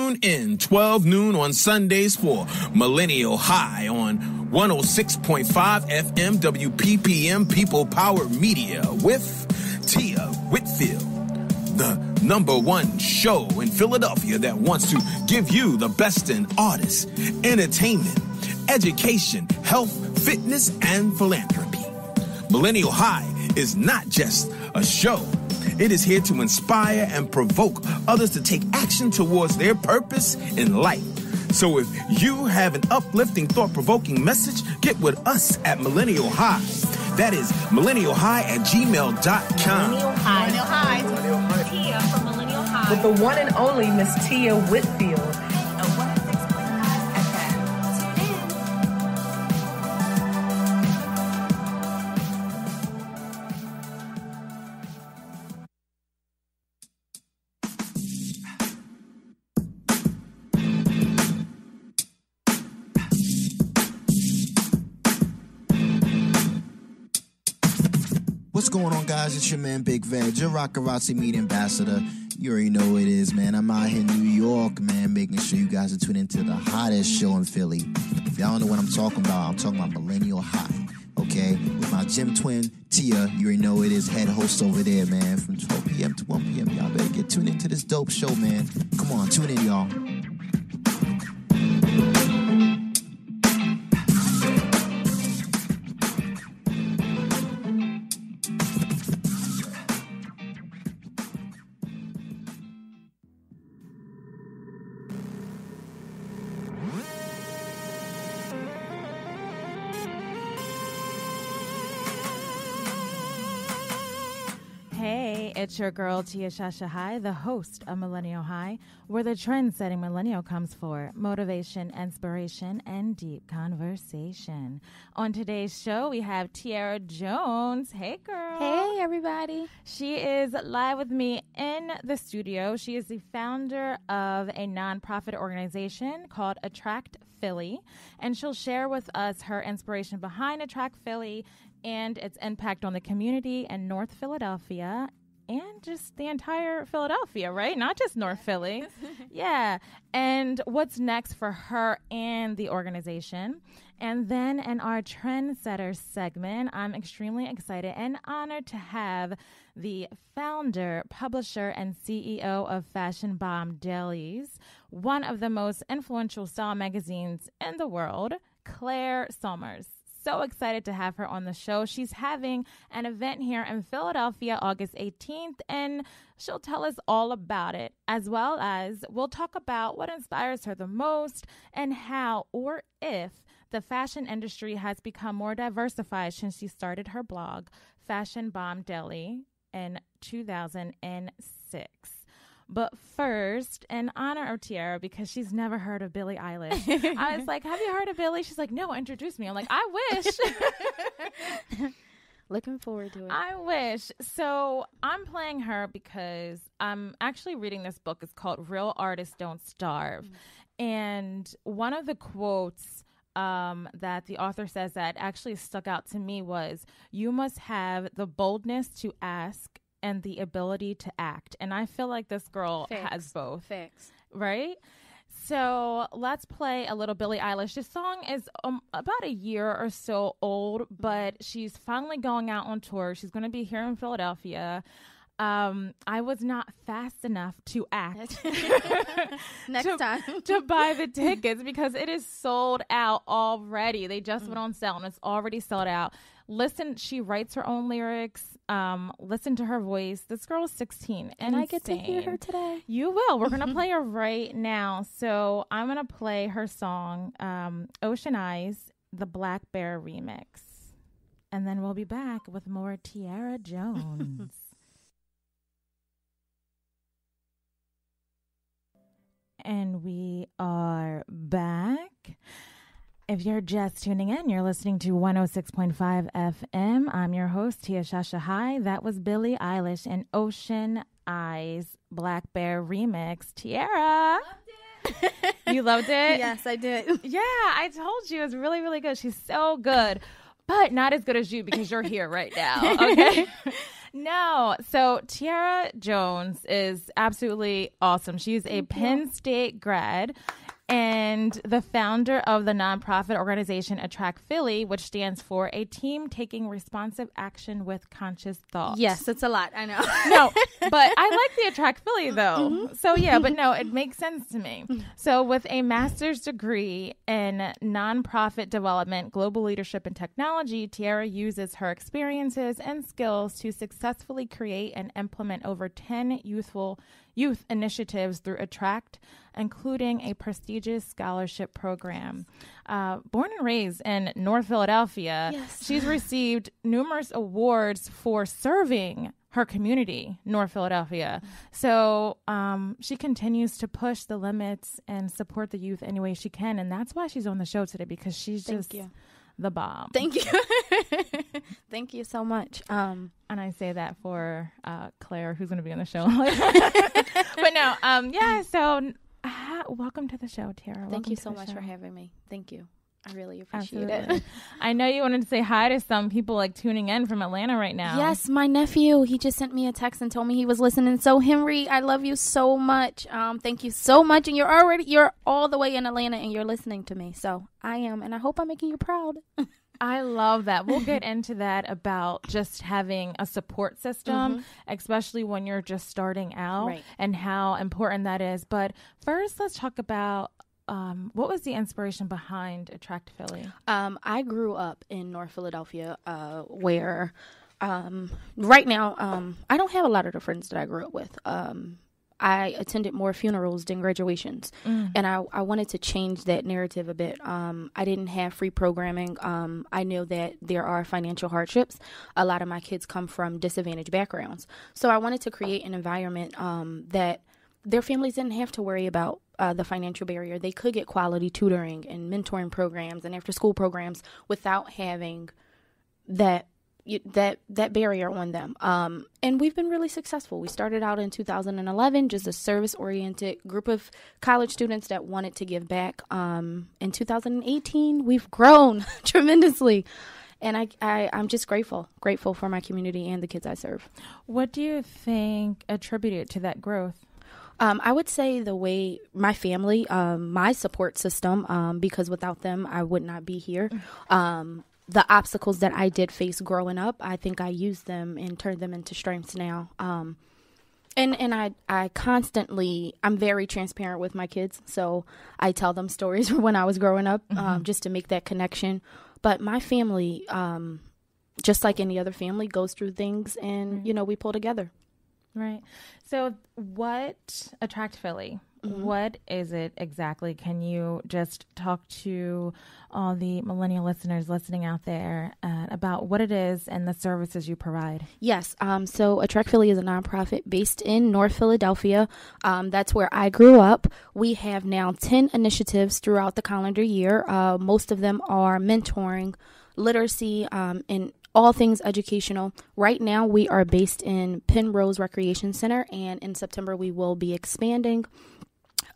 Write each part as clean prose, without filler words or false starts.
Tune in 12 noon on Sundays for Millennial High on 106.5 FM WPPM People Power Media with Tia Whitfield, the #1 show in Philadelphia that wants to give you the best in artists, entertainment, education, health, fitness, and philanthropy. Millennial High is not just a show. It is here to inspire and provoke others to take action towards their purpose in life. So if you have an uplifting, thought-provoking message, get with us at Millennial High. That is millennialhigh@gmail.com. Millennial High. Tia from Millennial High. With the one and only Miss Tia Whitfield. What's going on, guys? It's your man, Big Veg, your Rock-A-Razzi Meat Ambassador. You already know what it is, man. I'm out here in New York, man, making sure you guys are tuning into the hottest show in Philly. If y'all don't know what I'm talking about Millennial High, okay? With my gym twin, Tia, you already know what it is, head host over there, man, from 12 p.m. to 1 p.m. Y'all better get tuned into this dope show, man. Come on, tune in, y'all. It's your girl, Tia Shasha High, the host of Millennial High, where the trend-setting millennial comes for motivation, inspiration, and deep conversation. On today's show, we have Tierra Jones. Hey, girl. Hey, everybody. She is live with me in the studio. She is the founder of a nonprofit organization called A.T.T.R.A.C.T Philly, and she'll share with us her inspiration behind A.T.T.R.A.C.T Philly and its impact on the community in North Philadelphia and just the entire Philadelphia, right? Not just North Philly. Yeah. And what's next for her and the organization. And then in our Trendsetter segment, I'm extremely excited and honored to have the founder, publisher, and CEO of FashionBombDaily, one of the most influential style magazines in the world, Claire Sulmers. So excited to have her on the show. She's having an event here in Philadelphia, August 18th, and she'll tell us all about it, as well as we'll talk about what inspires her the most and how or if the fashion industry has become more diversified since she started her blog, FashionBombDaily, in 2006. But first, in honor of Tierra, because she's never heard of Billie Eilish, I was like, have you heard of Billie? She's like, no, introduce me. I'm like, I wish. Looking forward to it. I wish. So I'm playing her because I'm actually reading this book. It's called Real Artists Don't Starve. Mm-hmm. And one of the quotes that the author says that actually stuck out to me was, you must have the boldness to ask and the ability to act. And I feel like this girl has both. Facts. Right? So let's play a little Billie Eilish. This song is about a year or so old, but she's finally going out on tour. She's going to be here in Philadelphia. I was not fast enough to act next time to buy the tickets because it is sold out already. They just went on sale and it's already sold out. Listen, she writes her own lyrics. Listen to her voice. This girl is 16. And I get to hear her today. You will. We're going to play her right now. So I'm going to play her song, Ocean Eyes, the Black Bear remix. And then we'll be back with more Tierra Jones. And we are back. If you're just tuning in, you're listening to 106.5 FM. I'm your host, Tia Shasha High. That was Billie Eilish and Ocean Eyes Black Bear remix. Tierra. Loved it. You loved it? Yes, I did. Yeah, I told you. It was really, really good. She's so good, but not as good as you because you're here right now. Okay. No. So Tierra Jones is absolutely awesome. She's a Penn State grad and the founder of the nonprofit organization A.T.T.R.A.C.T Philly, which stands for A Team Taking Responsive Action with Conscious Thought. Yes, it's a lot. I know. No, but I like the A.T.T.R.A.C.T Philly, though. So, yeah, but no, it makes sense to me. So with a master's degree in nonprofit development, global leadership, and technology, Tierra uses her experiences and skills to successfully create and implement over 10 youth initiatives through A.T.T.R.A.C.T, including a prestigious scholarship program. Born and raised in North Philadelphia, she's received numerous awards for serving her community, North Philadelphia. So she continues to push the limits and support the youth any way she can. And that's why she's on the show today, because she's the bomb. Thank you. Thank you so much. And I say that for Claire, who's going to be on the show. But no, so welcome to the show, Tierra. Thank you so much for having me. Thank you. I really appreciate Absolutely. it. I know you wanted to say hi to some people like tuning in from Atlanta right now. Yes, my nephew. He just sent me a text and told me he was listening. So Henry, I love you so much. Thank you so much. And you're all the way in Atlanta and you're listening to me. So I am, and I hope I'm making you proud. I love that. We'll get into that about just having a support system, especially when you're just starting out, and how important that is. But first, let's talk about what was the inspiration behind A.T.T.R.A.C.T Philly? I grew up in North Philadelphia, where right now I don't have a lot of the friends that I grew up with. I attended more funerals than graduations, and I wanted to change that narrative a bit. I didn't have free programming. I know that there are financial hardships. A lot of my kids come from disadvantaged backgrounds. So I wanted to create an environment that their families didn't have to worry about the financial barrier. They could get quality tutoring and mentoring programs and after-school programs without having that barrier on them. And we've been really successful. We started out in 2011, just a service-oriented group of college students that wanted to give back. In 2018, we've grown tremendously. And I'm just grateful for my community and the kids I serve. What do you think attributed to that growth? I would say the way my family, my support system, because without them, I would not be here. The obstacles that I did face growing up, I think I used them and turned them into strengths now. And I constantly, I'm very transparent with my kids. So I tell them stories from when I was growing up, just to make that connection. But my family, just like any other family, goes through things and, we pull together. Right. So what A.T.T.R.A.C.T Philly? What is it exactly? Can you just talk to all the millennial listeners listening out there about what it is and the services you provide? Yes. So A.T.T.R.A.C.T Philly is a nonprofit based in North Philadelphia. That's where I grew up. We have now 10 initiatives throughout the calendar year. Most of them are mentoring, literacy, and all things educational. Right now, we are based in Penrose Recreation Center, and in September, we will be expanding.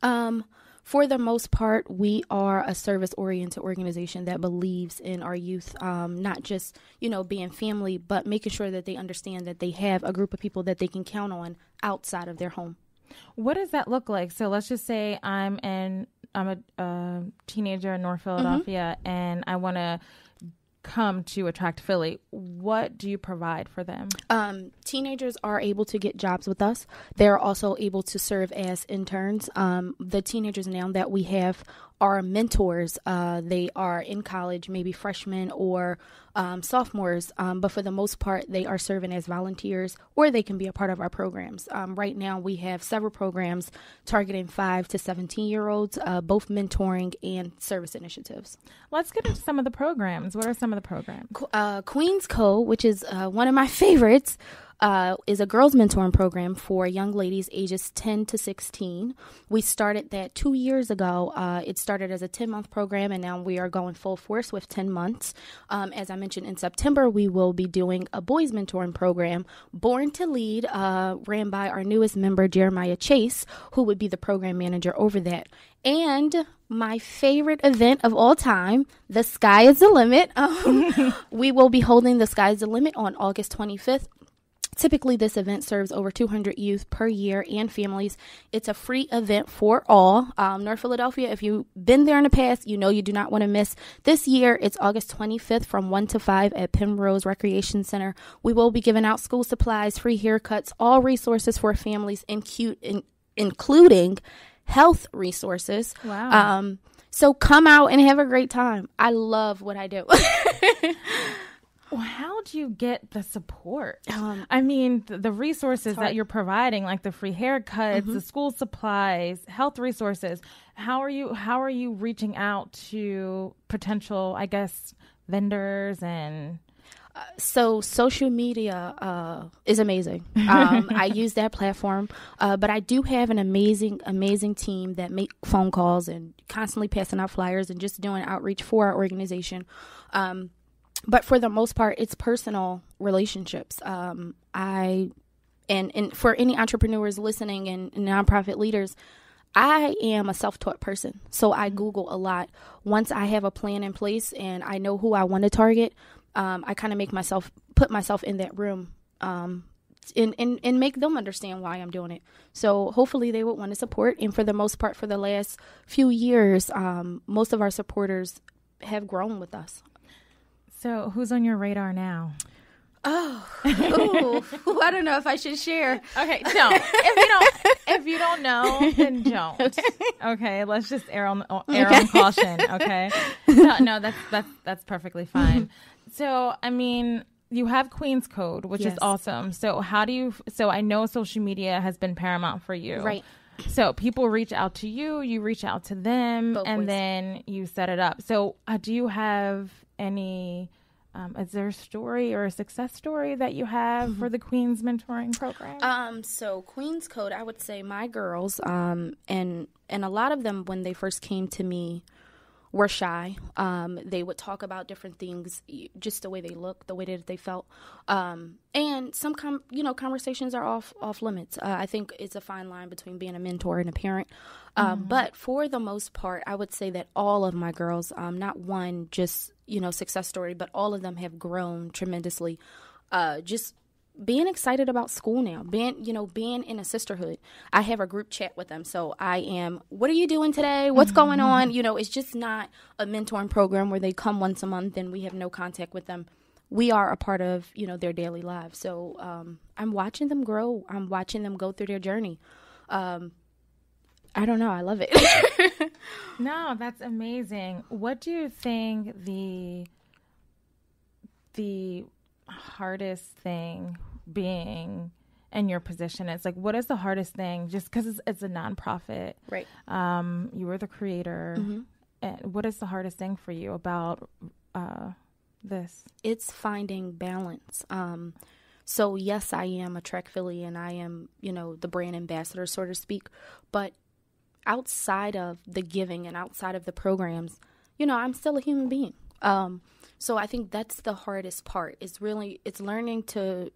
For the most part, we are a service-oriented organization that believes in our youth, not just, being family, but making sure that they understand that they have a group of people that they can count on outside of their home. What does that look like? So let's just say I'm a teenager in North Philadelphia, and I want to come to A.T.T.R.A.C.T Philly. What do you provide for them? Teenagers are able to get jobs with us. They're also able to serve as interns. The teenagers now that we have are mentors. They are in college, maybe freshmen or sophomores, but for the most part, they are serving as volunteers or they can be a part of our programs. Right now, we have several programs targeting 5 to 17-year-olds, both mentoring and service initiatives. Let's get into some of the programs. What are some of the programs? Queens Co., which is one of my favorites, is a girls mentoring program for young ladies ages 10 to 16. We started that 2 years ago. It started as a 10-month program, and now we are going full force with 10 months. As I mentioned, in September, we will be doing a boys mentoring program, Born to Lead, ran by our newest member, Jeremiah Chase, who would be the program manager over that. And my favorite event of all time, The Sky is the Limit. We will be holding The Sky is the Limit on August 25th. Typically, this event serves over 200 youth per year and families. It's a free event for all. North Philadelphia, if you've been there in the past, you know you do not want to miss. This year, it's August 25th from 1 to 5 at Penrose Recreation Center. We will be giving out school supplies, free haircuts, all resources for families, including health resources. Wow. So come out and have a great time. I love what I do. Well, how do you get the support? I mean, the resources that you're providing, like the free haircuts, the school supplies, health resources. How are you reaching out to potential, I guess, vendors and? So social media is amazing. I use that platform, but I do have an amazing team that make phone calls and constantly passing out flyers and just doing outreach for our organization. But for the most part, it's personal relationships. And for any entrepreneurs listening and nonprofit leaders, I am a self-taught person. So I Google a lot. Once I have a plan in place and I know who I want to target, I kind of put myself in that room and make them understand why I'm doing it. So hopefully they would want to support. And for the most part, for the last few years, most of our supporters have grown with us. So who's on your radar now? Oh, ooh, I don't know if I should share. Okay, don't. If you don't know, then don't. Okay, let's just err on caution. Okay, no, that's perfectly fine. So, I mean, you have Queen's Code, which is awesome. So so I know social media has been paramount for you. Right. So people reach out to you, you reach out to them, and then you set it up. So do you have any, is there a story or a success story that you have for the Queen's mentoring program? So Queen's Code, I would say my girls, and a lot of them when they first came to me were shy. They would talk about different things, just the way they looked, the way that they felt. And some conversations are off limits. I think it's a fine line between being a mentor and a parent. But for the most part, I would say that all of my girls, not one just, success story, but all of them have grown tremendously. Just being excited about school now, being in a sisterhood. I have a group chat with them. So I am, what are you doing today? What's going on? It's just not a mentoring program where they come once a month and we have no contact with them. We are a part of, their daily lives. So I'm watching them grow. I'm watching them go through their journey. I don't know. I love it. No, that's amazing. What do you think the hardest thing being in your position is? Like, what is the hardest thing? Just because it's a nonprofit, right? You were the creator. And what is the hardest thing for you about this? It's finding balance. So yes, I am a A.T.T.R.A.C.T Philly, and I am, the brand ambassador, so to speak. But outside of the giving and outside of the programs, I'm still a human being. So I think that's the hardest part. It's learning to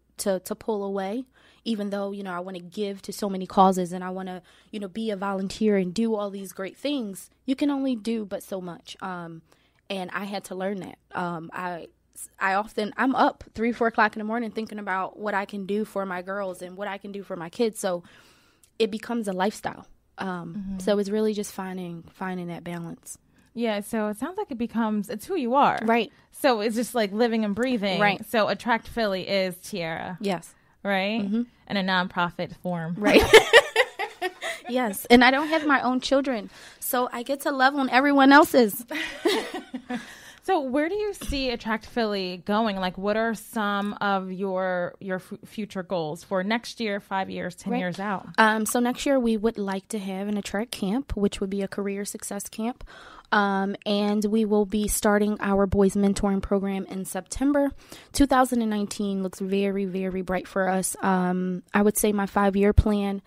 pull away, even though, I want to give to so many causes and I want to, be a volunteer and do all these great things. You can only do but so much. And I had to learn that. I'm up 3-4 o'clock in the morning thinking about what I can do for my girls and what I can do for my kids. So it becomes a lifestyle. So it's really just finding that balance. Yeah, so it sounds like it's who you are. Right. So it's just like living and breathing. Right. So A.T.T.R.A.C.T Philly is Tierra. Yes. Right? In a nonprofit form. Right. Yes. And I don't have my own children, so I get to love on everyone else's. So where do you see A.T.T.R.A.C.T Philly going? Like, what are some of your future goals for next year, 5 years, 10 years out? So next year we would like to have an A.T.T.R.A.C.T camp, which would be a career success camp. And we will be starting our boys mentoring program in September. 2019 looks very, very bright for us. I would say my 5-year plan,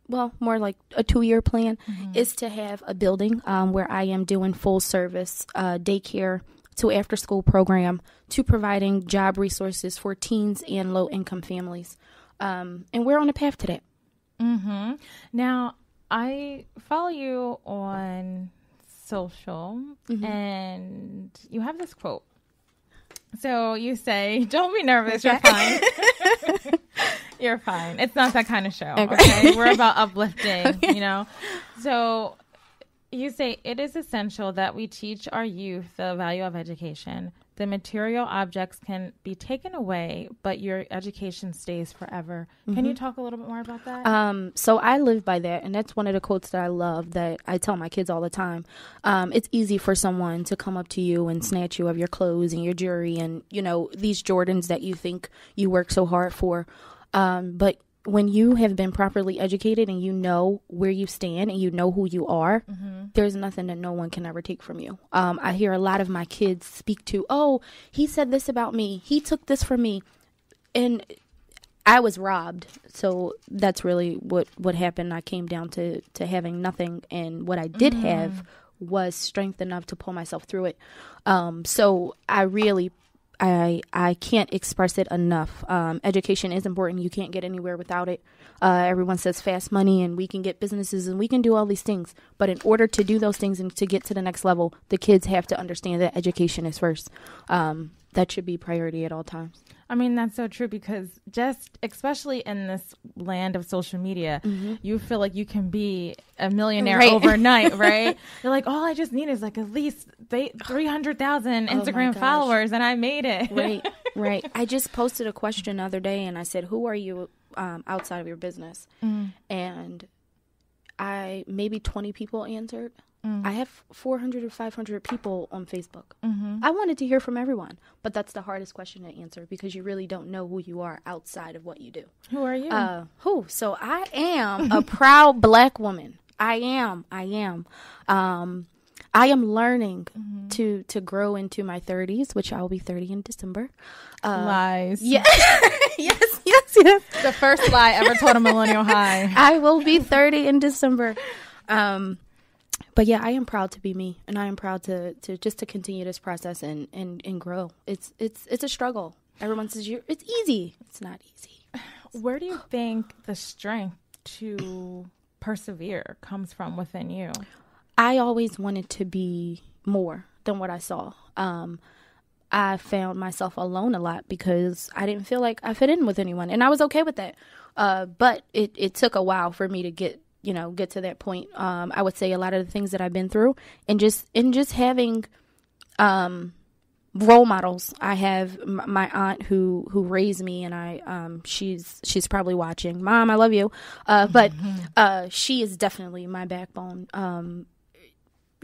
well, more like a 2-year plan, is to have a building where I am doing full service daycare to after school program to providing job resources for teens and low income families. And we're on a path to that. Now, I follow you on social and you have this quote. So you say, don't be nervous, you're fine. You're fine. It's not that kind of show. Okay. We're about uplifting, you know? So you say it is essential that we teach our youth the value of education. The material objects can be taken away, but your education stays forever. Can you talk a little bit more about that? So I live by that, and that's one of the quotes that I love that I tell my kids all the time. It's easy for someone to come up to you and snatch you of your clothes and your jewelry and, you know, these Jordans that you think you work so hard for. But when you have been properly educated and you know where you stand and you know who you are, there's nothing that no one can ever take from you. I hear a lot of my kids speak to, oh, he said this about me. He took this from me. And I was robbed. So that's really what happened. I came down to having nothing. And what I did have was strength enough to pull myself through it. So I really I can't express it enough. Education is important. You can't get anywhere without it. Everyone says fast money and we can get businesses and we can do all these things. But in order to do those things and to get to the next level, the kids have to understand that education is first. That should be priority at all times. I mean, that's so true because just especially in this land of social media, you feel like you can be a millionaire overnight, right? You're like, all I just need is like at least 300,000 Instagram followers and I made it. Right. I just posted a question the other day and I said, who are you outside of your business? And maybe 20 people answered. I have 400 or 500 people on Facebook. I wanted to hear from everyone, but that's the hardest question to answer because you really don't know who you are outside of what you do. Who are you? So I am a proud Black woman. I am. I am learning to grow into my 30s, which I will be 30 in December. Lies. Yeah. yes. The first lie ever told a millennial high. I will be 30 in December. But yeah, I am proud to be me, and I am proud to continue this process and grow. It's a struggle. Everyone says it's easy. It's not easy. Where do you think the strength to persevere comes from within you? I always wanted to be more than what I saw. I found myself alone a lot because I didn't feel like I fit in with anyone, and I was okay with that. But it took a while for me to get to that point. I would say a lot of the things that I've been through and just having role models. I have my aunt who raised me, and she's probably watching. Mom, I love you. But she is definitely my backbone.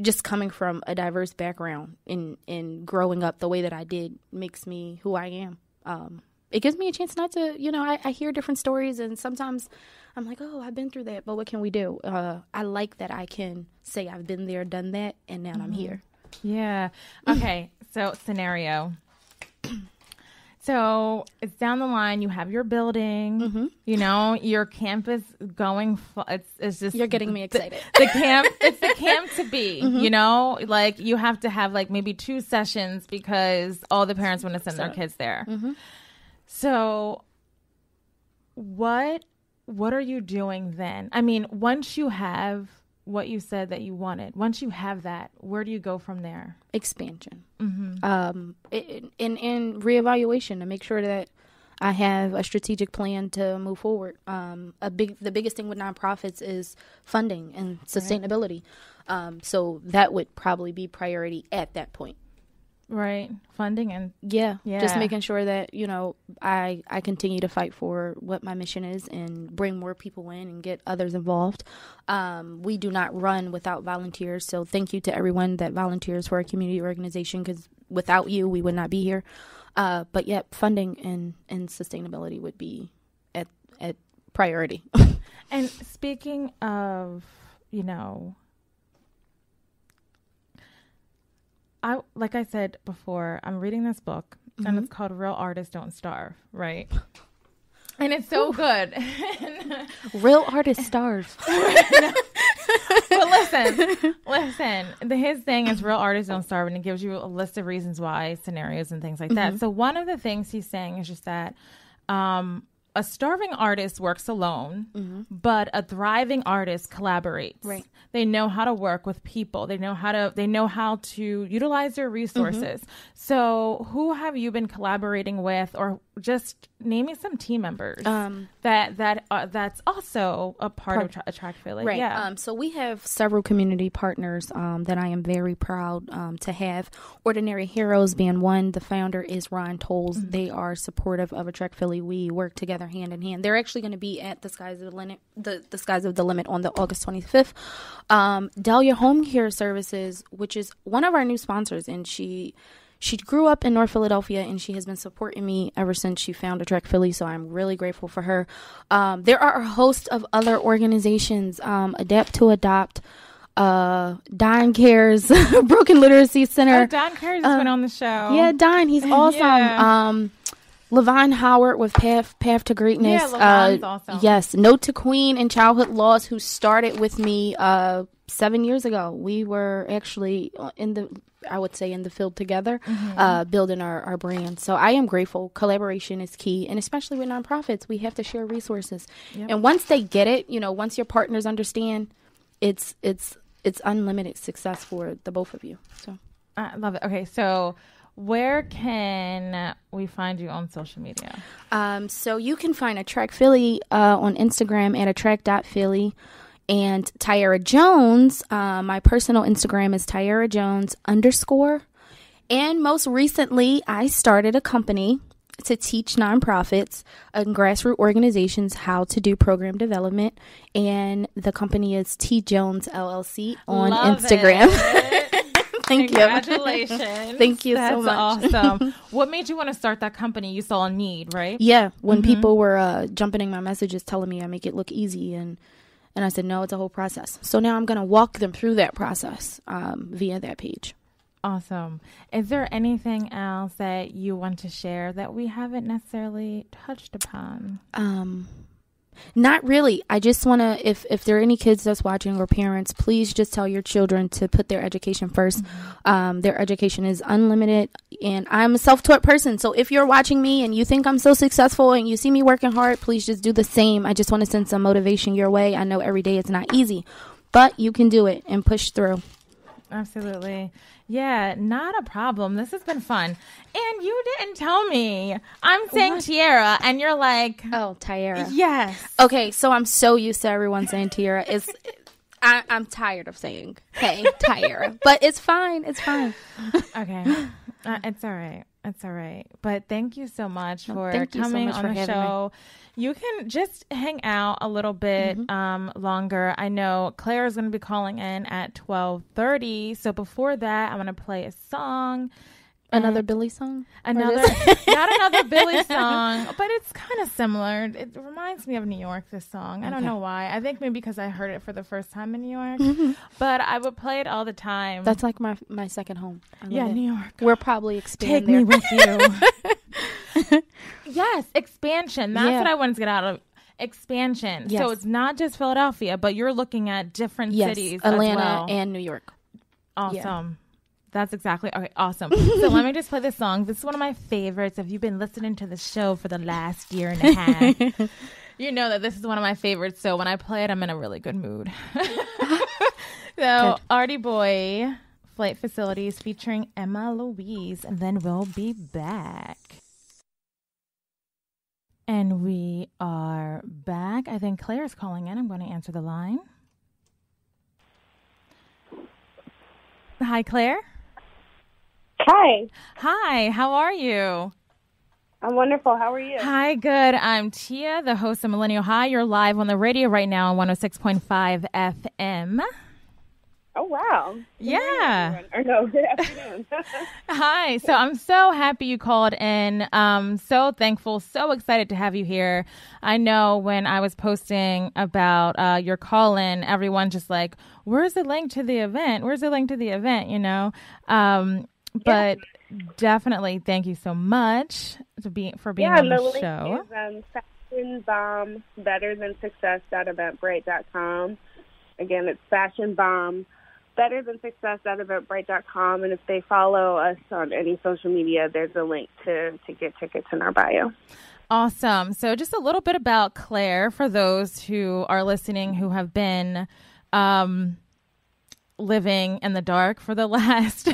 Just coming from a diverse background in growing up the way that I did makes me who I am. It gives me a chance not to, I hear different stories and sometimes I'm like, oh, I've been through that, but what can we do? I like that I can say I've been there, done that, and now I'm here. Yeah. Okay. So scenario. So it's down the line. You have your building, your campus going. It's just you're getting me excited. The camp. It's the camp to be. Like you have to have like maybe 2 sessions because all the parents want to send their kids there. So what are you doing then? I mean, once you have what you said that you wanted, once you have that, where do you go from there? Expansion. In reevaluation to make sure that I have a strategic plan to move forward. The biggest thing with nonprofits is funding and sustainability. So that would probably be priority at that point. Right. Funding and just making sure that, I continue to fight for what my mission is and bring more people in and get others involved. We do not run without volunteers. So thank you to everyone that volunteers for our community organization, because without you, we would not be here. But funding and sustainability would be at priority. And speaking of, like I said before, I'm reading this book and it's called Real Artists Don't Starve, right? And it's so good. Real artists starve. But listen, his thing is real artists don't starve, and it gives you a list of reasons why, scenarios and things like that. So one of the things he's saying is just that a starving artist works alone, but a thriving artist collaborates. Right. They know how to work with people. They know how to utilize their resources. So who have you been collaborating with, or just name me some team members that's also a part of A.T.T.R.A.C.T Philly. Right. Yeah. So we have several community partners that I am very proud to have. Ordinary Heroes being one. The founder is Ron Tolles. Mm-hmm. They are supportive of A.T.T.R.A.C T Philly. We work together hand in hand. They're actually going to be at the Skies of the Limit on the August 25th. Dahlia Home Care Services, which is one of our new sponsors, and she grew up in North Philadelphia, and she has been supporting me ever since she founded A.T.T.R.A.C T Philly, so I'm really grateful for her. There are a host of other organizations, Adapt to Adopt, Don Cares, Broken Literacy Center. Oh, Don Cares has been on the show. Yeah, Don, he's awesome. Yeah. Levon Howard with Path to Greatness. Yeah, Levon's awesome. Yes, Note to Queen and Childhood Loss, who started with me 7 years ago. We were actually in the field together, building our brand. So I am grateful. Collaboration is key, and especially with nonprofits, we have to share resources. Yep. And once they get it, once your partners understand, it's unlimited success for the both of you. So I love it. Okay, so where can we find you on social media? So you can find A.T.T.R.A.C T Philly on Instagram at A.T.T.R.A.C.T.Philly. And Tierra Jones, my personal Instagram is Tierra Jones _ And most recently, I started a company to teach nonprofits and grassroots organizations how to do program development. And the company is T Jones LLC on Instagram. Thank you. Congratulations. Thank you That's so much. Awesome. What made you want to start that company? You saw a need, right? Yeah. When people were jumping in my messages telling me I make it look easy, and I said, no, it's a whole process. So now I'm going to walk them through that process via that page. Awesome. Is there anything else that you want to share that we haven't necessarily touched upon? Not really. I just want to, if there are any kids that's watching or parents, please just tell your children to put their education first. Their education is unlimited, and I'm a self-taught person. So if you're watching me and you think I'm so successful and you see me working hard, please just do the same. I just want to send some motivation your way. I know every day it's not easy, but you can do it and push through. Absolutely. Yeah, not a problem. This has been fun. And you didn't tell me. I'm saying Tierra, and you're like... Oh, Tierra. Yes. Okay, so I'm so used to everyone saying Tierra. I'm tired of saying, hey, Tierra. But it's fine. It's fine. Okay. It's all right. It's all right. But thank you so much for coming on the show. You can just hang out a little bit longer. I know Claire is going to be calling in at 12:30. So before that, I want to play a song. Another Billy song? Not another Billy song, but it's kind of similar. It reminds me of New York, this song. I don't know why. I think maybe because I heard it for the first time in New York, but I would play it all the time. That's like my second home. New York. We're probably expanding. Take me with you. Yes, expansion. That's what I wanted to get out of expansion. Yes. So it's not just Philadelphia, but you're looking at different cities, Atlanta as well. And New York. Awesome. Yeah. That's exactly. Okay, awesome. So let me just play this song. This is one of my favorites. If you've been listening to the show for the last year and a half, you know that this is one of my favorites. So when I play it, I'm in a really good mood. So Artie Boy, Flight Facilities featuring Emma Louise, and then we'll be back. And we are back. I think Claire's calling in. I'm going to answer the line. Hi, Claire. Hi. Hi, how are you? I'm wonderful. How are you? Hi, good. I'm Tia, the host of Millennial High. You're live on the radio right now on 106.5 FM. Oh, wow. Yeah. Or no, good afternoon. Hi. So I'm so happy you called in. So thankful, so excited to have you here. I know when I was posting about your call-in, everyone just like, where's the link to the event? Where's the link to the event, you know? But definitely thank you so much for being on the show. Yeah, the link is Fashion Bomb Better Than Success @eventbrite.com. Again, it's Fashion Bomb Better Than Success @eventbrite.com. And if they follow us on any social media, there's a link to get tickets in our bio. Awesome. So just a little bit about Claire for those who are listening who have been living in the dark for the last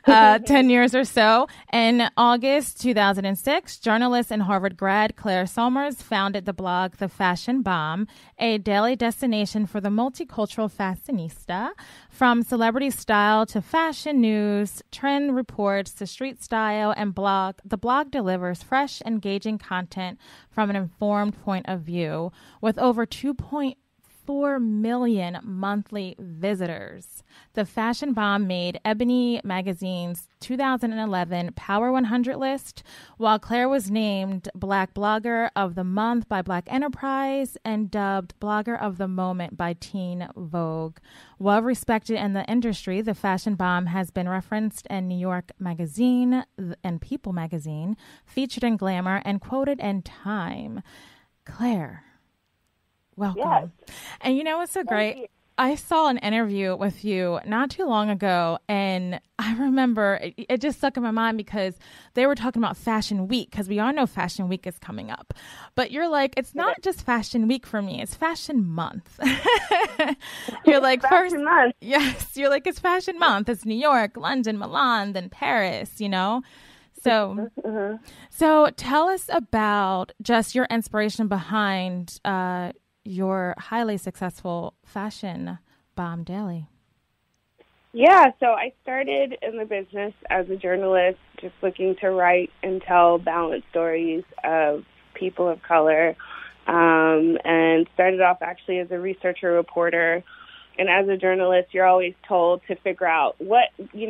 10 years or so. In August 2006, journalist and Harvard grad Claire Sulmers founded the blog The Fashion Bomb, a daily destination for the multicultural fashionista. From celebrity style to fashion news, trend reports to street style and blog, the blog delivers fresh, engaging content from an informed point of view. With over 2.4 million monthly visitors, the Fashion Bomb made Ebony Magazine's 2011 Power 100 list, while Claire was named Black Blogger of the Month by Black Enterprise and dubbed Blogger of the Moment by Teen Vogue. Well respected in the industry, the Fashion Bomb has been referenced in New York Magazine and People Magazine, featured in Glamour, and quoted in Time. Claire, welcome. Yes. And you know what's so great? I saw an interview with you not too long ago, and I remember it just stuck in my mind because they were talking about Fashion Week, because we all know Fashion Week is coming up. But you're like, it's not just Fashion Week for me, it's Fashion Month. You're like, Fashion Month. Yes, you're like, it's Fashion Month. It's New York, London, Milan, then Paris, you know? So, so tell us about just your inspiration behind your highly successful Fashion Bomb Daily. Yeah, so I started in the business as a journalist, just looking to write and tell balanced stories of people of color, and started off actually as a researcher reporter. And as a journalist, you're always told to figure out what, you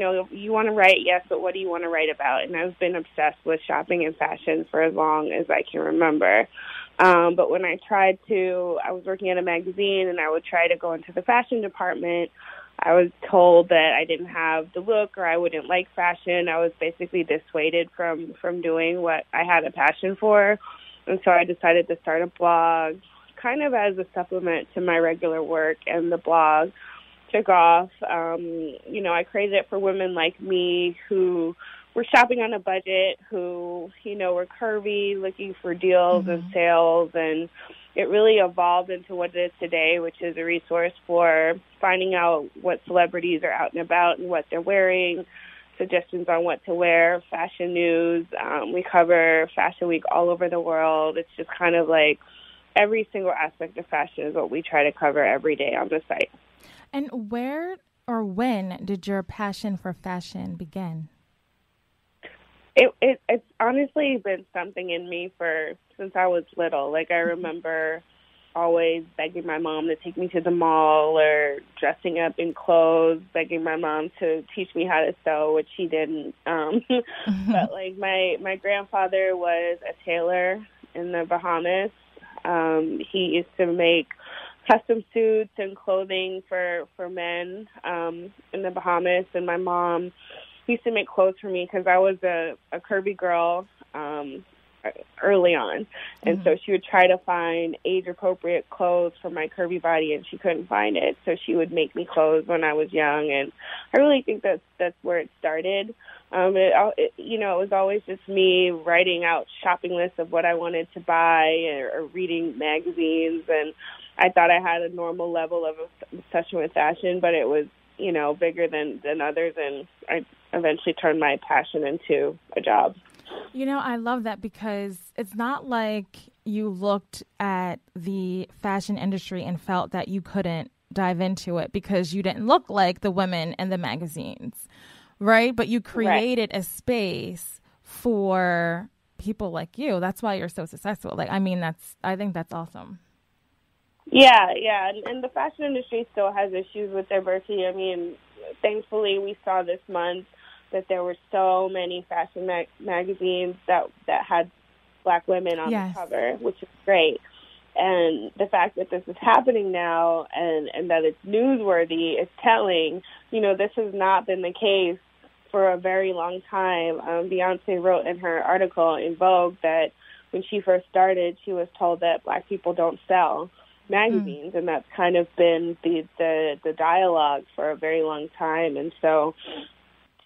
want to write, yes, but what do you want to write about? And I've been obsessed with shopping and fashion for as long as I can remember. But when I was working at a magazine and I would try to go into the fashion department, I was told that I didn't have the look or I wouldn't like fashion. I was basically dissuaded from doing what I had a passion for. And so I decided to start a blog kind of as a supplement to my regular work, and the blog took off. I created it for women like me who were shopping on a budget, who, were curvy, looking for deals and sales, and it really evolved into what it is today, which is a resource for finding out what celebrities are out and about and what they're wearing, suggestions on what to wear, fashion news. We cover Fashion Week all over the world. It's just kind of like every single aspect of fashion is what we try to cover every day on the site. And where or when did your passion for fashion begin? It's honestly been something in me since I was little. Like, I remember always begging my mom to take me to the mall or dressing up in clothes, begging my mom to teach me how to sew, which she didn't. But, like, my grandfather was a tailor in the Bahamas. He used to make custom suits and clothing for men in the Bahamas, and my mom used to make clothes for me because I was a curvy girl early on, and so she would try to find age-appropriate clothes for my curvy body, and she couldn't find it, so she would make me clothes when I was young, and I really think that's where it started. It was always just me writing out shopping lists of what I wanted to buy or reading magazines, and I thought I had a normal level of obsession with fashion, but it was, bigger than others, and I eventually turned my passion into a job. I love that because it's not like you looked at the fashion industry and felt that you couldn't dive into it because you didn't look like the women in the magazines, right? But you created a space for people like you. That's why you're so successful. I think that's awesome. Yeah, and the fashion industry still has issues with diversity. I mean, thankfully, we saw this month that there were so many fashion magazines that had Black women on the cover, which is great. And the fact that this is happening now and that it's newsworthy is telling. This has not been the case for a very long time. Beyonce wrote in her article in Vogue that when she first started, she was told that Black people don't sell magazines, and that's kind of been the dialogue for a very long time. And so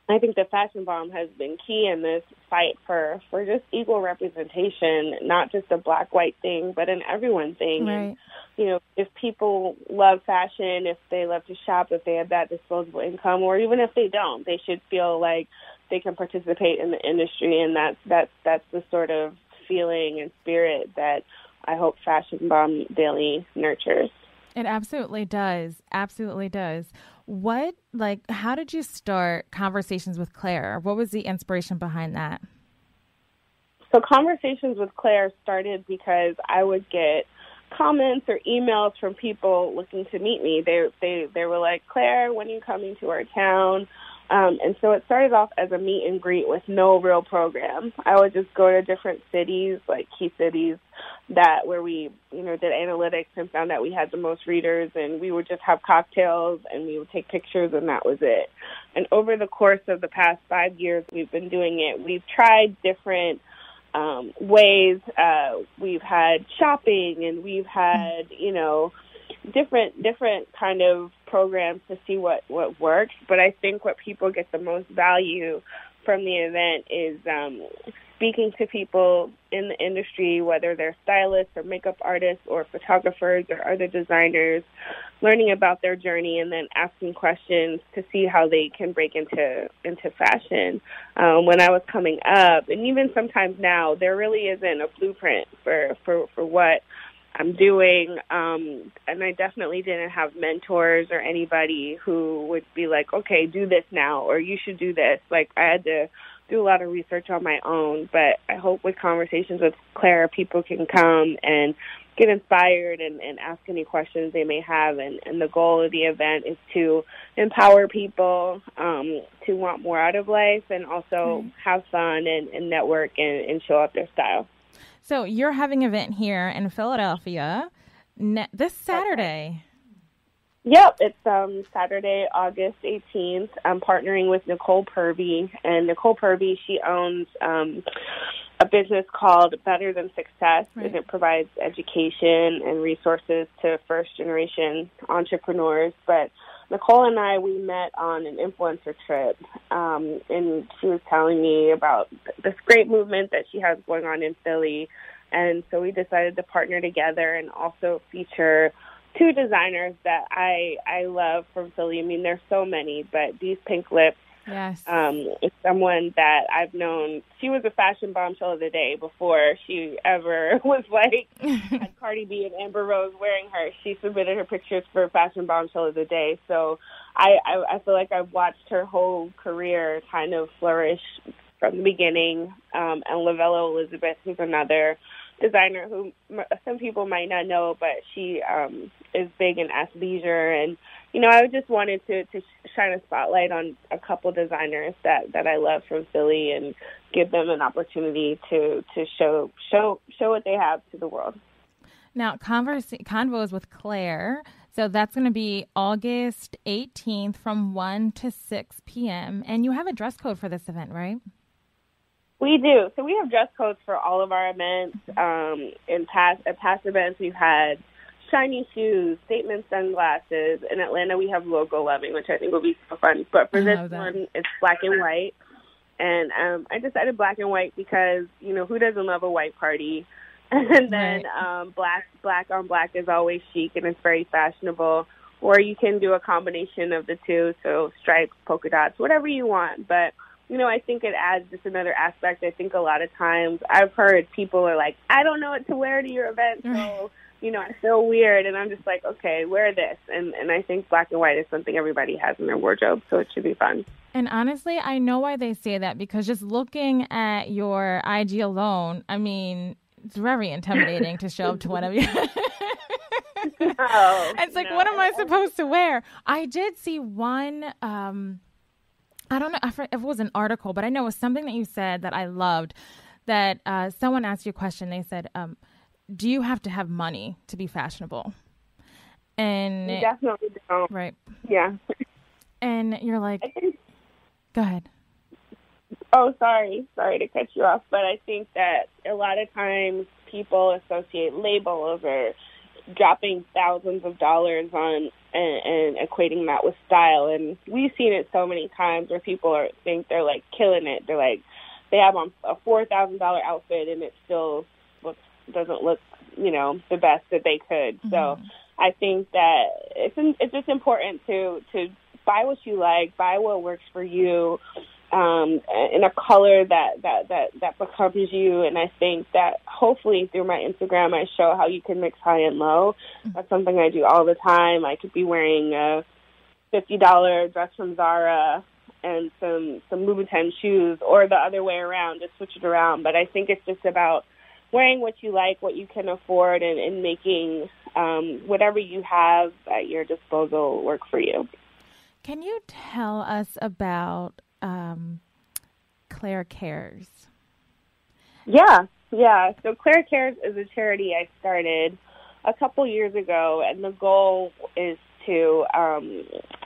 I think the Fashion Bomb has been key in this fight for just equal representation, not just a black-white thing, but an everyone thing. Right. And, if people love fashion, if they love to shop, if they have that disposable income, or even if they don't, they should feel like they can participate in the industry, and that's the sort of feeling and spirit that I hope FashionBombDaily nurtures. It absolutely does. Absolutely does. How did you start Conversations with Claire? What was the inspiration behind that? So Conversations with Claire started because I would get comments or emails from people looking to meet me. They were like, Claire, when are you coming to our town? And so it started off as a meet and greet with no real program. I would just go to different cities, like key cities, where we, did analytics and found out we had the most readers, and we would just have cocktails and we would take pictures, and that was it. And over the course of the past 5 years we've been doing it, we've tried different ways. We've had shopping, and we've had, different kind of programs to see what works. But I think what people get the most value from the event is speaking to people in the industry, whether they're stylists or makeup artists or photographers or other designers, learning about their journey and then asking questions to see how they can break into fashion. When I was coming up, and even sometimes now, there really isn't a blueprint for what I'm doing, and I definitely didn't have mentors or anybody who would be like, okay, do this now, or you should do this. Like, I had to do a lot of research on my own, but I hope with Conversations with Claire, people can come and get inspired and ask any questions they may have, and the goal of the event is to empower people to want more out of life and also have fun and network and show up their style. So you're having an event here in Philadelphia this Saturday. Yep, it's Saturday, August 18th. I'm partnering with Nicole Purby. And Nicole Purby, she owns a business called Better Than Success, right. and it provides education and resources to first-generation entrepreneurs. But Nicole and I, we met on an influencer trip, and she was telling me about this great movement that she has going on in Philly. And so we decided to partner together and also feature two designers that I love from Philly. I mean, there's so many, but These Pink Lips, yes, is someone that I've known. She was a fashion bombshell of the day before she ever was like had Cardi B and Amber Rose wearing her. She submitted her pictures for Fashion Bombshell of the Day. So I feel like I've watched her whole career kind of flourish from the beginning. And Lavella Elizabeth, who's another designer who some people might not know, but she is big in athleisure. And, I just wanted to shine a spotlight on a couple designers that I love from Philly and give them an opportunity to show what they have to the world. Now, Convos with Claire. So that's going to be August 18th from 1 to 6 p.m. And you have a dress code for this event, right? We do. So we have dress codes for all of our events. At past events, we've had shiny shoes, statement sunglasses. In Atlanta, we have logo loving, which I think will be so fun. But for this one, it's black and white. And I decided black and white because, who doesn't love a white party? And then black on black is always chic, and it's very fashionable. Or you can do a combination of the two, so stripes, polka dots, whatever you want. But I think it adds just another aspect. I think a lot of times I've heard people are like, I don't know what to wear to your event, so, I feel weird. And I'm just like, okay, wear this. And I think black and white is something everybody has in their wardrobe, so it should be fun. And honestly, I know why they say that, because just looking at your IG alone, I mean, it's very intimidating to show up to one of you. It's like, what am I supposed to wear? I did see one... I don't know if it was an article, but I know it was something that you said that I loved, that someone asked you a question. They said, do you have to have money to be fashionable? And you definitely don't. Right. Yeah. And you're like, go ahead. Oh, sorry to cut you off, but I think that a lot of times people associate labels or dropping thousands of dollars on and equating that with style. And we've seen it so many times where people think they're like killing it. They're like, they have on a $4,000 outfit and it still doesn't look, the best that they could. Mm-hmm. So I think that it's just important to buy what you like, buy what works for you, in a color that becomes you. And I think that hopefully through my Instagram, I show how you can mix high and low. That's something I do all the time. I could be wearing a $50 dress from Zara and some Louboutin shoes, or the other way around, just switch it around. But I think it's just about wearing what you like, what you can afford, and making whatever you have at your disposal work for you. Can you tell us about Claire Cares? Yeah. So Claire Cares is a charity I started a couple years ago, and the goal is to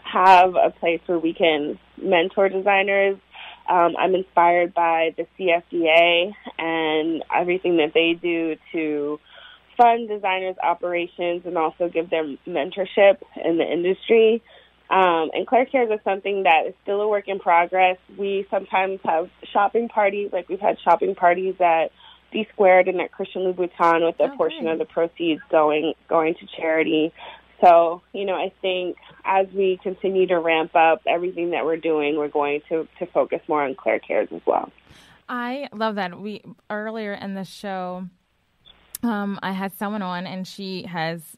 have a place where we can mentor designers. I'm inspired by the CFDA and everything that they do to fund designers' operations and also give them mentorship in the industry. And Claire Cares is something that is still a work in progress. We sometimes have shopping parties, like we've had shopping parties at D Squared and at Christian Louboutin with a portion of the proceeds going to charity. So, I think as we continue to ramp up everything that we're doing, we're going to focus more on Claire Cares as well. I love that. Earlier in the show, I had someone on, and she has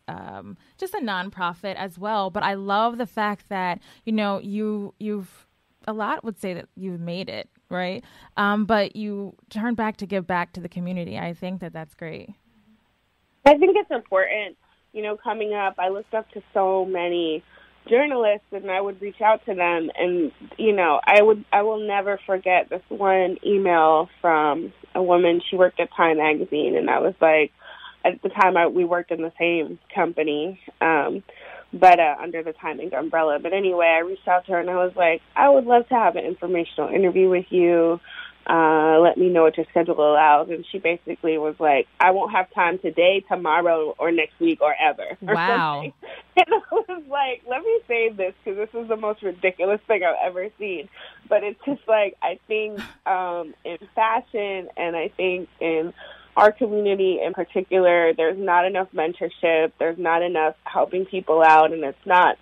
just a nonprofit as well. But I love the fact that, you've a lot would say that you've made it, right? But you turn back to give back to the community. I think that's great. I think it's important. Coming up, I looked up to so many journalists, and I would reach out to them, and I will never forget this one email from a woman. She worked at Time magazine, and I was like, at the time we worked in the same company, but under the Time Inc. umbrella. But anyway, I reached out to her, and I was like, I would love to have an informational interview with you. Let me know what your schedule allows. And she basically was like, I won't have time today, tomorrow, or next week, or ever. Wow. Something. And I was like, let me save this, because this is the most ridiculous thing I've ever seen. But it's just like, I think in fashion, and I think in our community in particular, there's not enough mentorship. There's not enough helping people out, and it's not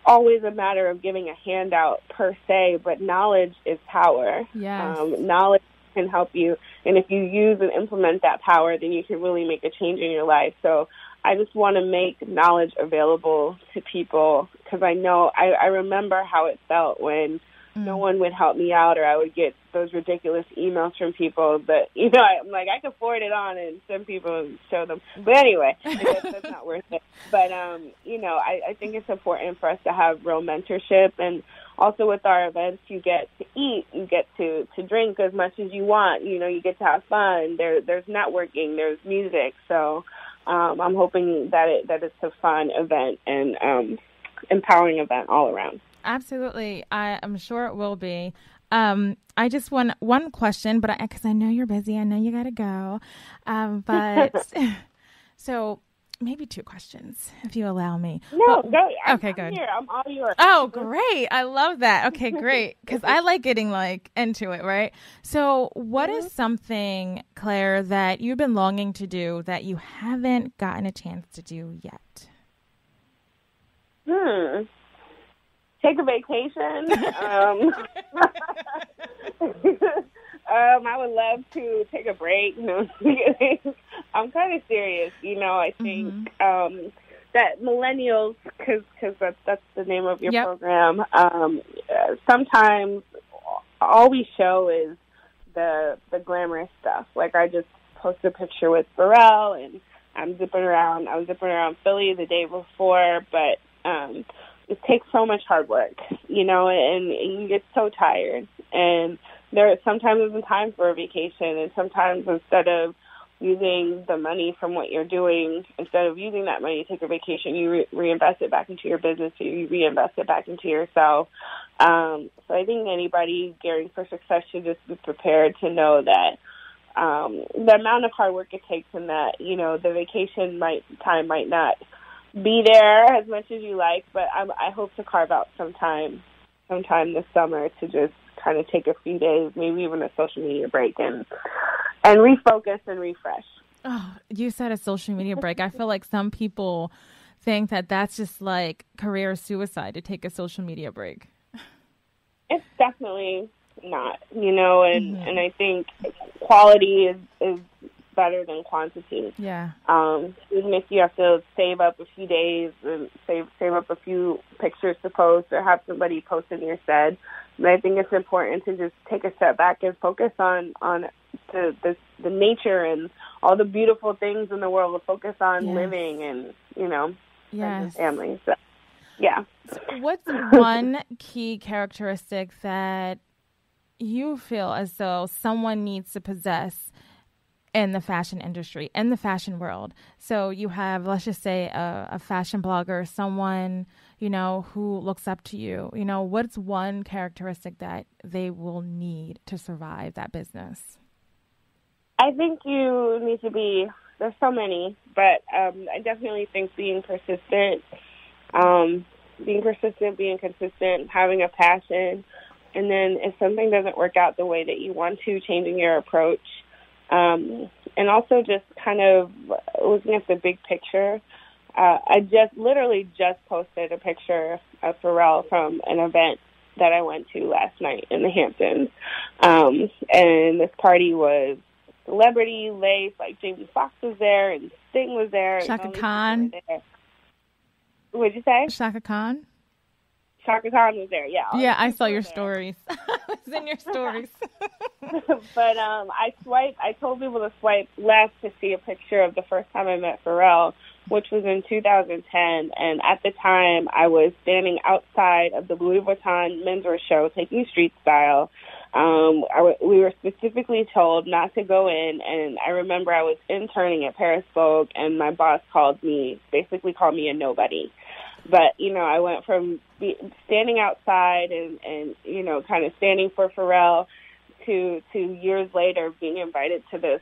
always a matter of giving a handout per se, but knowledge is power. Yes. Knowledge can help you, and if you use and implement that power, then you can really make a change in your life. So I just want to make knowledge available to people, because I remember how it felt when no one would help me out, or I would get those ridiculous emails from people that, I'm like, I could forward it on and send people and show them. But anyway, that's not worth it. But, I think it's important for us to have real mentorship. And also with our events, you get to eat, you get to drink as much as you want. You get to have fun. There's networking, there's music. So I'm hoping that it's a fun event and empowering event all around. Absolutely. I'm sure it will be. I just want one question, but because I know you're busy, I know you got to go. But so maybe two questions, if you allow me. No, go. Okay, good. I'm here. I'm all yours. Oh, great. I love that. Okay, great. Because I like getting into it, right? So what is something, Claire, that you've been longing to do that you haven't gotten a chance to do yet? Take a vacation. I would love to take a break. I'm kind of serious. I think that millennials, because that's the name of your program, sometimes all we show is the glamorous stuff. Like I just posted a picture with Pharrell, and I was zipping around Philly the day before, but it takes so much hard work, and you get so tired. And there sometimes isn't time for a vacation, and sometimes instead of using the money from what you're doing, instead of using that money to take a vacation, you reinvest it back into your business, or you reinvest it back into yourself. So I think anybody gearing for success should just be prepared to know that the amount of hard work it takes, and that, the vacation time might not be there as much as you like, but I hope to carve out some time this summer to just kind of take a few days, maybe even a social media break, and refocus and refresh. Oh, you said a social media break. I feel like some people think that that's just like career suicide to take a social media break. It's definitely not, and I think quality is better than quantity. Yeah. Even if you have to save up a few days and save up a few pictures to post or have somebody post in your stead, but I think it's important to just take a step back and focus on the nature and all the beautiful things in the world. Focus on living and friends and family. So, yeah. What's one key characteristic that you feel as though someone needs to possess in the fashion industry, in the fashion world? So you have, let's just say, a fashion blogger, someone, who looks up to you. What's one characteristic that they will need to survive that business? I think you need to be, there's so many, but I definitely think being persistent, being consistent, having a passion, and then if something doesn't work out the way that you want to, changing your approach. And also just kind of looking at the big picture. I literally just posted a picture of Pharrell from an event that I went to last night in the Hamptons. And this party was celebrity lace, like Jamie Foxx was there and Sting was there. Shaka Khan. What'd you say? Shaka Khan. Shaka Khan was there, yeah. Yeah, I saw your stories. It was in your stories. But I told people to swipe left to see a picture of the first time I met Pharrell, which was in 2010. And at the time, I was standing outside of the Louis Vuitton menswear show, taking street style. We were specifically told not to go in, and I remember I was interning at Paris Vogue, and my boss basically called me a nobody. But, I went from standing outside and kind of standing for Pharrell to years later being invited to this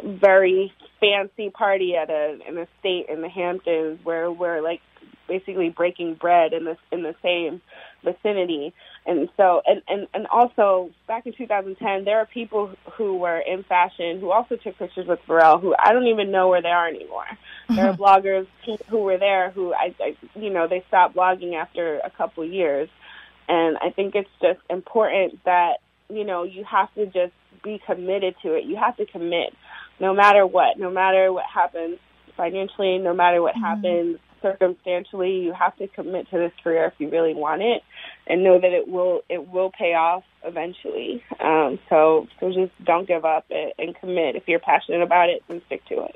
very fancy party in a state in the Hamptons where we're like basically breaking bread in the same vicinity. And so, and also back in 2010, there are people who were in fashion who also took pictures with Pharrell who I don't even know where they are anymore. There are bloggers who were there who they stopped blogging after a couple of years. And I think it's just important that, you have to just be committed to it. You have to commit no matter what happens financially, no matter what happens circumstantially. You have to commit to this career if you really want it, and know that it will pay off eventually. So just don't give up and commit. If you're passionate about it, then stick to it.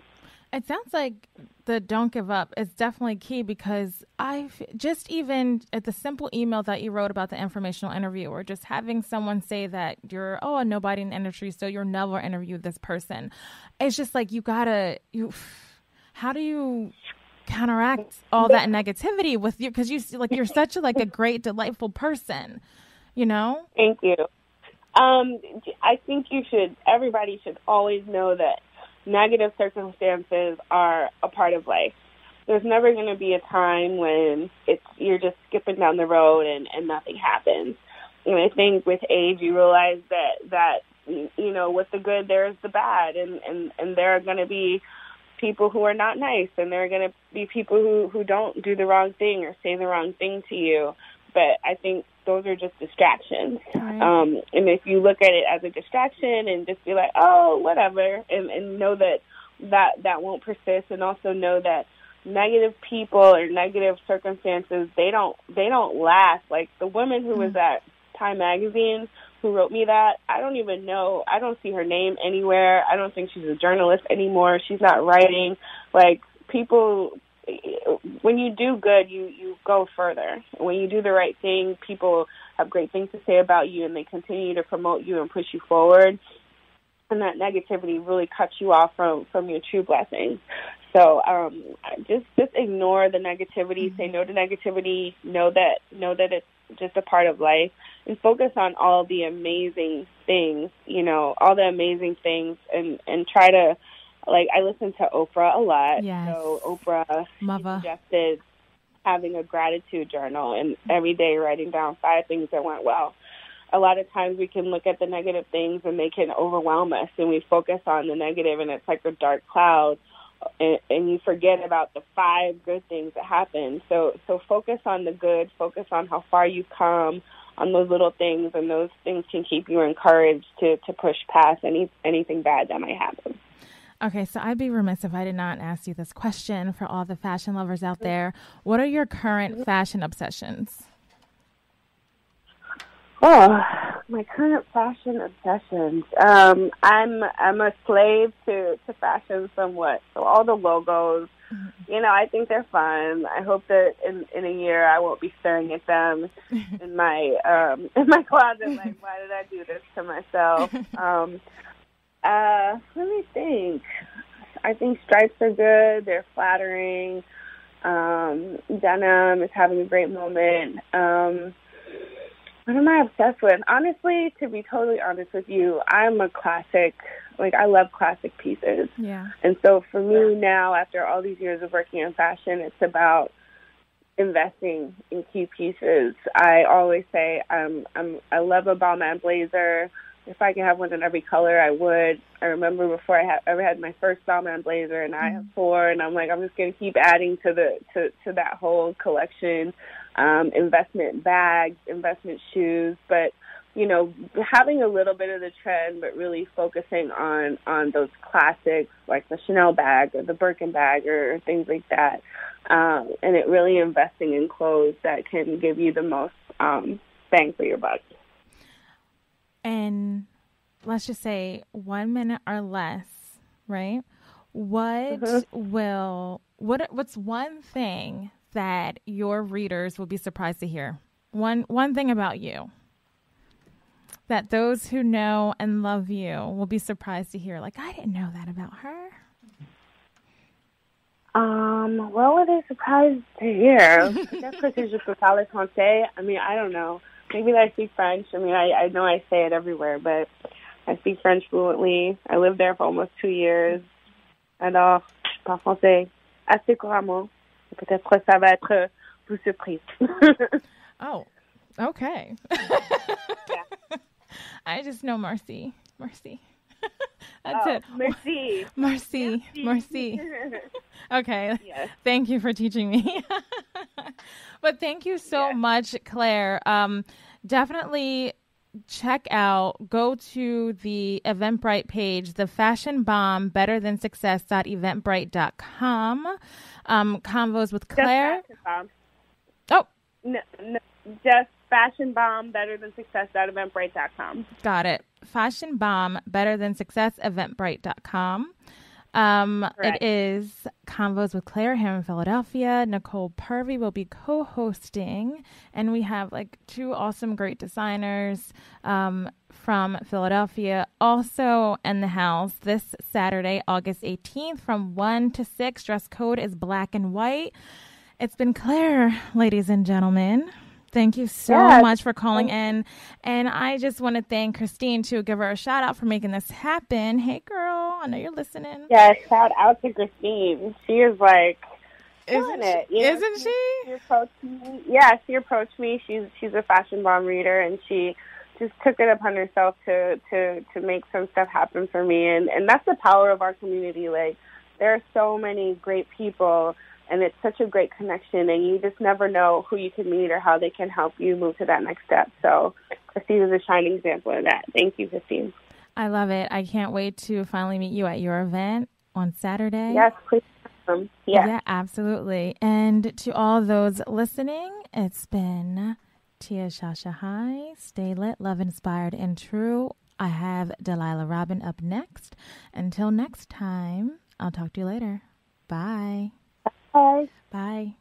It sounds like the don't give up is definitely key, because I've just even at the simple email that you wrote about the informational interview, or just having someone say that you're a nobody in the industry, so you'll never interview this person. It's just like how do you counteract all that negativity with you? Because you're such a great, delightful person, Thank you. I think everybody should always know that negative circumstances are a part of life. There's never going to be a time when you're just skipping down the road and nothing happens. And I think with age, you realize that with the good, there's the bad, and there are going to be people who are not nice, and there are going to be people who don't do the wrong thing or say the wrong thing to you. But I think those are just distractions. Right. And if you look at it as a distraction and just be like, oh, whatever, and know that won't persist, and also know that negative people or negative circumstances, they don't last. Like the woman who was at Time Magazine who wrote me that, I don't even know. I don't see her name anywhere. I don't think she's a journalist anymore. She's not writing. Like people, when you do good, you go further. When you do the right thing, people have great things to say about you, and they continue to promote you and push you forward. And that negativity really cuts you off from your true blessings. So just ignore the negativity. Say no to negativity. Know that it's just a part of life, and focus on all the amazing things. And try to like, I listen to Oprah a lot. Yes. So Oprah Mother. suggested having a gratitude journal and every day writing down 5 things that went well. A lot of times we can look at the negative things and they can overwhelm us, and we focus on the negative, and it's like a dark cloud, and you forget about the 5 good things that happen. So focus on the good, focus on how far you've come, on those little things, and those things can keep you encouraged to push past anything bad that might happen. Okay, so I'd be remiss if I did not ask you this question for all the fashion lovers out there. What are your current fashion obsessions? Oh, my current fashion obsessions. I'm a slave to fashion somewhat. So all the logos, I think they're fun. I hope that in a year I won't be staring at them in my closet like, why did I do this to myself? Let me think. I think stripes are good. They're flattering. Denim is having a great moment. What am I obsessed with? Honestly, to be totally honest with you, I'm a classic, I love classic pieces. Yeah. And so for me now, after all these years of working in fashion, it's about investing in key pieces. I always say I love a Balmain blazer. If I could have one in every color, I would. I remember before I ever had my first Balmain blazer, and I have 4, and I'm like, I'm just going to keep adding to that whole collection. Investment bags, investment shoes, but having a little bit of the trend, but really focusing on those classics like the Chanel bag or the Birkin bag or things like that, and it really investing in clothes that can give you the most bang for your buck. And let's just say 1 minute or less, right? What's one thing that your readers will be surprised to hear? One thing about you that those who know and love you will be surprised to hear. Like, I didn't know that about her. What were they surprised to hear? I guess because je peux parler français. I mean, I don't know. Maybe I speak French. I mean, I know I say it everywhere, but I speak French fluently. I lived there for almost 2 years. Alors, je parle français assez couramment. Peut-être ça va être plus surprise. Oh, okay. Yeah. I just know Marcy. That's it. Merci. Okay. Yes. Thank you for teaching me. But thank you so much, Claire. Definitely go to the Eventbrite page, the Fashion Bomb Better Than Success.eventbrite.com. Convos with Claire. Just Fashion Bomb. Oh. No, just Fashion Bomb Better Than Success.eventbrite.com. Got it. Fashion Bomb Better Than Success.eventbrite.com. It is Convos with Claire here in Philadelphia. Nicole Purvey will be co-hosting, and we have 2 awesome, great designers from Philadelphia also in the house this Saturday, August 18th from 1 to 6. Dress code is black and white. It's been Claire, ladies and gentlemen. Thank you so much for calling in. And I just want to thank Christine, to give her a shout out for making this happen. Hey, girl, I know you're listening. Yeah, shout out to Christine. She is killing it. Isn't she? She approached me. Yeah, she approached me. She's a Fashion Bomb reader, and she just took it upon herself to make some stuff happen for me. And that's the power of our community. There are so many great people, and it's such a great connection, and you just never know who you can meet or how they can help you move to that next step. So Christine is a shining example of that. Thank you, Christine. I love it. I can't wait to finally meet you at your event on Saturday. Yes, please. Yeah, absolutely. And to all those listening, it's been Tia Shasha High. Stay lit, love inspired, and true. I have Delilah Robin up next. Until next time, I'll talk to you later. Bye. Bye. Bye.